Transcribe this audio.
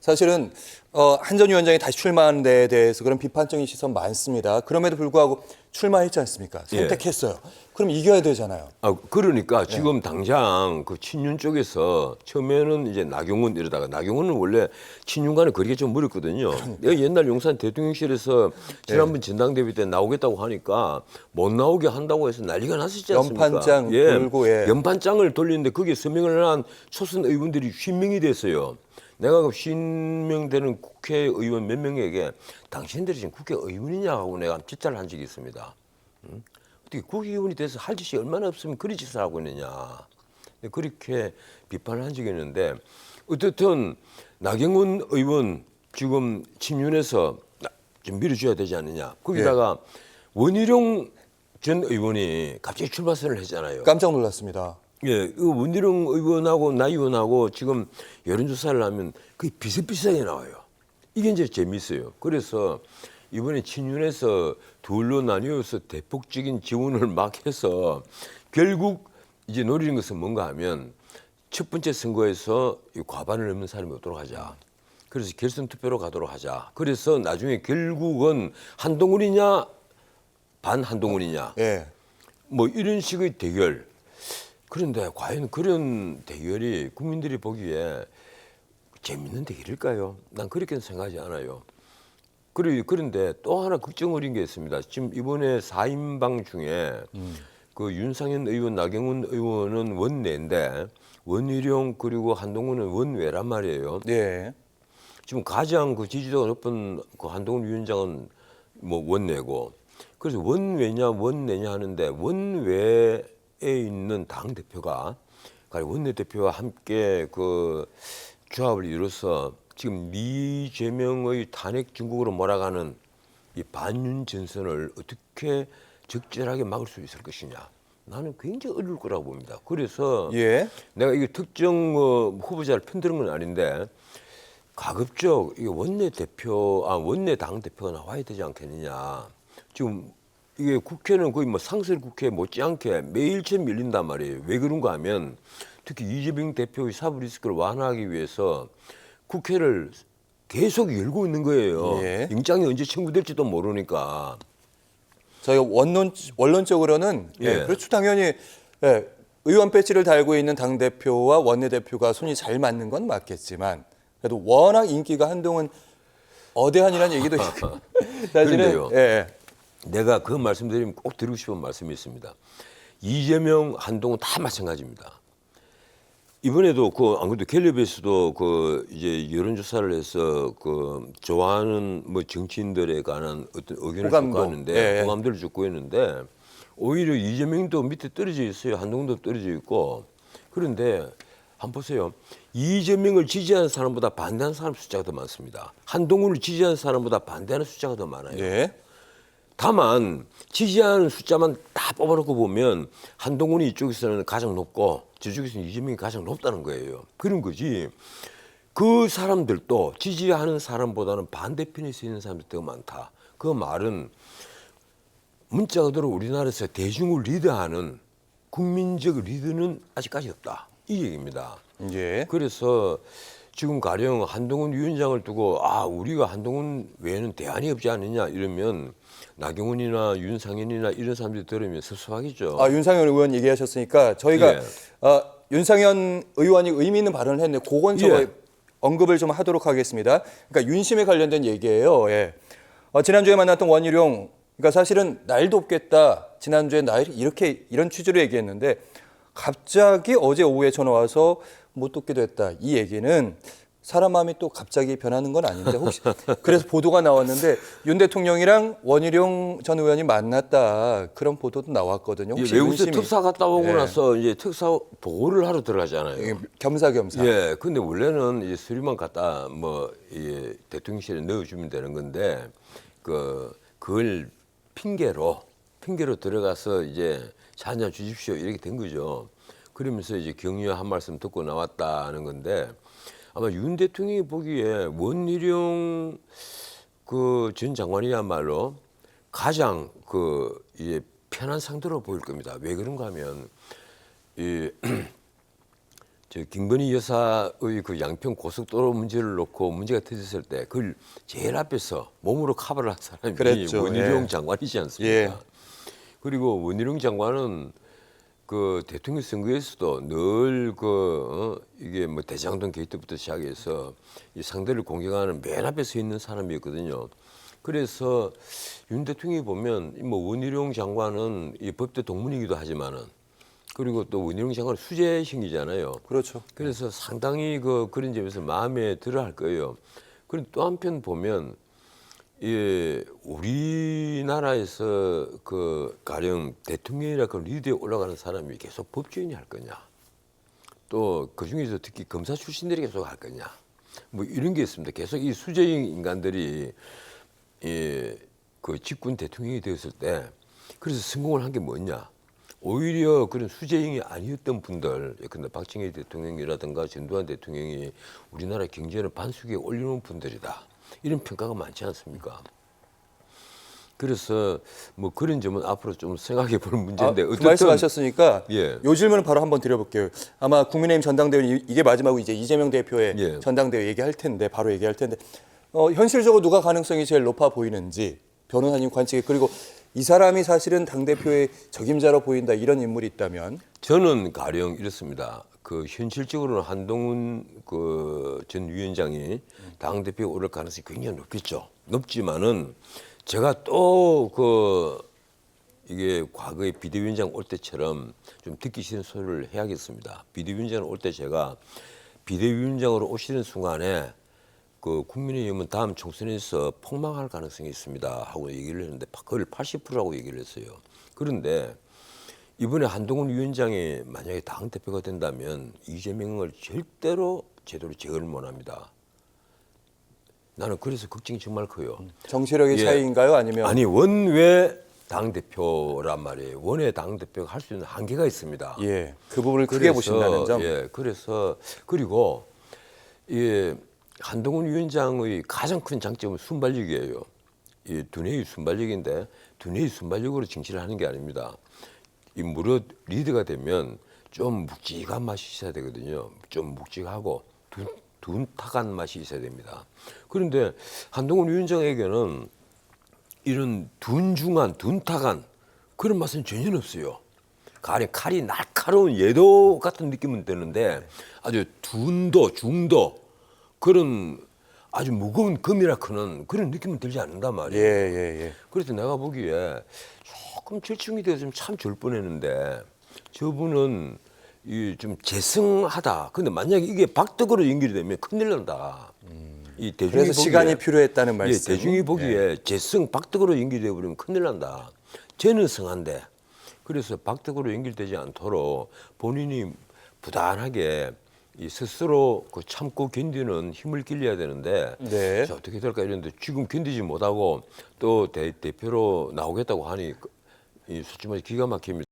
사실은 한 전 위원장이 다시 출마하는 데에 대해서 그런 비판적인 시선 많습니다. 그럼에도 불구하고 출마했지 않습니까? 선택했어요. 그럼 이겨야 되잖아요. 그러니까 지금 당장 그 친윤 쪽에서 처음에는 이제 나경원 이러다가 나경원은 원래 친윤과는 거리가 좀 멀었거든요. 내가 옛날 용산 대통령실에서 지난번 전당대회 때 나오겠다고 하니까 못 나오게 한다고 해서 난리가 났었지 않습니까? 연판장 돌고 연판장을 돌리는데 거기에 서명을 한 초선 의원들이 50명이 됐어요. 내가 그 50명 되는 국회의원 몇 명에게 당신들이 지금 국회의원이냐고 내가 질타를 한 적이 있습니다. 어떻게 국회의원이 돼서 할 짓이 얼마나 없으면 그리 짓을 하고 있느냐. 그렇게 비판을 한 적이 있는데 어쨌든 나경원 의원 지금 친윤에서 좀 밀어줘야 되지 않느냐. 거기다가 원희룡 전 의원이 갑자기 출마 선언을 했잖아요. 깜짝 놀랐습니다. 예, 원희룡 의원하고 나 의원하고 지금 여론조사를 하면 거의 비슷비슷하게 나와요. 이게 이제 재미있어요. 그래서 이번에 친윤에서 둘로 나뉘어서 대폭적인 지원을 막 해서 결국 이제 노리는 것은 뭔가 하면 첫 번째 선거에서 이 과반을 넘는 사람이 없도록 하자. 그래서 결선 투표로 가도록 하자. 그래서 나중에 결국은 한동훈이냐 반 한동훈이냐 뭐 이런 식의 대결. 그런데 과연 그런 대결이 국민들이 보기에 재밌는 대결일까요? 난 그렇게는 생각하지 않아요. 그런데 또 하나 걱정 어린 게 있습니다. 지금 이번에 4인방 중에 그 윤상현 의원, 나경원 의원은 원내인데 원희룡 그리고 한동훈은 원외란 말이에요. 네. 지금 가장 그 지지도가 높은 그 한동훈 위원장은 뭐 원내고 그래서 원외냐 원내냐 하는데 원외에 있는 당 대표가 원내대표와 함께 그 조합을 이뤄서 지금 이재명의 탄핵 중국으로 몰아가는 이 반윤 전선을 어떻게 적절하게 막을 수 있을 것이냐. 나는 굉장히 어려울 거라고 봅니다. 그래서 내가 이게 특정 후보자를 편드는 건 아닌데 가급적 이게 원내 당 대표가 나와야 되지 않겠느냐. 지금 이게 국회는 거의 뭐 상설 국회 못지않게 매일처럼 밀린단 말이에요. 왜 그런가 하면 특히 이재명 대표의 사법 리스크를 완화하기 위해서 국회를 계속 열고 있는 거예요. 영장이 언제 청구될지도 모르니까. 저희가 원론적으로는 그렇죠. 당연히 의원 배지를 달고 있는 당대표와 원내대표가 손이 잘 맞는 건 맞겠지만 그래도 워낙 인기가 한동훈 어대한이라는 얘기도 있고 사실은 내가 그 말씀드리면 꼭 드리고 싶은 말씀이 있습니다. 이재명, 한동훈 다 마찬가지입니다. 이번에도 안 그래도 갤럽에서도 이제 여론조사를 해서 좋아하는 뭐 정치인들에 관한 어떤 의견을 줬고 하는데 호감도를 줬고 했는데 오히려 이재명도 밑에 떨어져 있어요. 한동훈도 떨어져 있고. 그런데 한번 보세요. 이재명을 지지하는 사람보다 반대하는 사람 숫자가 더 많습니다. 한동훈을 지지하는 사람보다 반대하는 숫자가 더 많아요. 다만 지지하는 숫자만 다 뽑아놓고 보면 한동훈이 이쪽에서는 가장 높고 저쪽에서는 이재명이 가장 높다는 거예요. 그런 거지. 그 사람들도 지지하는 사람보다는 반대편에 서 있는 사람들이 더 많다. 그 말은 문자 그대로 우리나라에서 대중을 리드하는 국민적 리드는 아직까지 없다. 이 얘기입니다. 그래서 지금 가령 한동훈 위원장을 두고 우리가 한동훈 외에는 대안이 없지 않느냐 이러면 나경원이나 윤상현이나 이런 사람들이 들으면 섭섭하겠죠. 윤상현 의원 얘기하셨으니까 저희가 윤상현 의원이 의미 있는 발언을 했는데 그건 언급을 좀 하도록 하겠습니다. 그러니까 윤심에 관련된 얘기예요. 지난주에 만났던 원희룡, 그러니까 사실은 날 돕겠다. 지난주에 날 이런 취지로 얘기했는데 갑자기 어제 오후에 전화 와서 못 돕게 됐다. 이 얘기는 사람 마음이 또 갑자기 변하는 건 아닌데 혹시 그래서 보도가 나왔는데 윤 대통령이랑 원희룡 전 의원이 만났다 그런 보도도 나왔거든요. 혹시 외국에서 특사 갔다 오고 나서 이제 특사 보고를 하러 들어가잖아요. 겸사겸사. 근데 원래는 이제 서류만 갖다 대통령실에 넣어주면 되는 건데 그걸 핑계로 들어가서 이제 차 한잔 주십시오 이렇게 된 거죠. 그러면서 이제 격려 한 말씀 듣고 나왔다는 건데. 아마 윤 대통령이 보기에 원희룡 전 장관이야말로 가장 이제 편한 상대로 보일 겁니다. 왜 그런가 하면 저 김건희 여사의 그 양평 고속도로 문제를 놓고 문제가 터졌을 때 그걸 제일 앞에서 몸으로 커버를 한 사람이 그랬죠. 원희룡 예. 장관이지 않습니까? 예. 그리고 원희룡 장관은 그 대통령 선거에서도 늘 이게 뭐 대장동 게이트부터 시작해서 이 상대를 공격하는 맨 앞에 서 있는 사람이었거든요. 그래서 윤 대통령이 보면 뭐 원희룡 장관은 이 법대 동문이기도 하지만은 그리고 또 원희룡 장관은 수재신이잖아요. 그렇죠. 그래서 상당히 그런 점에서 마음에 들어할 거예요. 그리고 또 한편 보면 우리나라에서 가령 대통령이라 그 리더에 올라가는 사람이 계속 법조인이 할 거냐, 또 그 중에서 특히 검사 출신들이 계속 할 거냐, 뭐 이런 게 있습니다. 계속 이 수재인 인간들이 그 집권 대통령이 되었을 때 그래서 성공을 한 게 뭐냐? 오히려 그런 수재인이 아니었던 분들, 예컨대 박정희 대통령이라든가 전두환 대통령이 우리나라 경제를 반수기에 올려놓은 분들이다. 이런 평가가 많지 않습니까? 그래서 뭐 그런 점은 앞으로 좀 생각해 볼 문제인데 그 말씀하셨으니까 예. 요 질문을 바로 한번 드려볼게요. 아마 국민의힘 전당대회 이게 마지막으로 이제 이재명 대표의 예. 전당대회 얘기할 텐데 바로 얘기할 텐데 현실적으로 누가 가능성이 제일 높아 보이는지 변호사님 관측에 그리고 이 사람이 사실은 당 대표의 적임자로 보인다 이런 인물이 있다면 저는 가령 이렇습니다. 그 현실적으로는 한동훈 그 전 위원장이 당 대표에 오를 가능성이 굉장히 높겠죠. 높지만은 제가 또 이게 과거에 비대위원장 올 때처럼 좀 듣기 싫은 소리를 해야겠습니다. 비대위원장 올 때 제가 비대위원장으로 오시는 순간에 그 국민의힘은 다음 총선에서 폭망할 가능성이 있습니다 하고 얘기를 했는데 그걸 80%라고 얘기를 했어요. 그런데 이번에 한동훈 위원장이 만약에 당 대표가 된다면 이재명을 절대로 제대로 제어를 못합니다. 나는 그래서 걱정이 정말 커요. 정치력의 예. 차이인가요? 아니면 아니 원외 당 대표란 말이에요. 원외 당 대표가 할 수 있는 한계가 있습니다. 예, 그 부분을 크게 보신다는 점. 예, 그래서 그리고 한동훈 위원장의 가장 큰 장점은 순발력이에요. 이 두뇌의 순발력인데 두뇌의 순발력으로 정치를 하는 게 아닙니다. 이 무릇 리더가 되면 좀 묵직한 맛이 있어야 되거든요. 좀 묵직하고 둔탁한 맛이 있어야 됩니다. 그런데 한동훈 위원장에게는 이런 둔탁한 그런 맛은 전혀 없어요. 칼이 날카로운 예도 같은 느낌은 드는데 아주 중도 그런 아주 무거운 금이라 크는 그런 느낌은 들지 않는단 말이에요. 예. 그래서 내가 보기에 조금 절충이 되었으면 참 좋을 뻔했는데 저분은 좀 재성하다. 근데 만약에 이게 박덕으로 연결이 되면 큰일 난다. 이 대중이 그래서 보기에, 시간이 필요했다는 말씀. 대중이 보기에 재성 박덕으로 연결돼 버리면 큰일 난다. 쟤는 성한데 그래서 박덕으로 연결되지 않도록 본인이 부단하게 이 스스로 참고 견디는 힘을 길러야 되는데 네. 자, 어떻게 될까 이랬는데 지금 견디지 못하고 또 대표로 나오겠다고 하니 솔직히 말해 기가 막힙니다.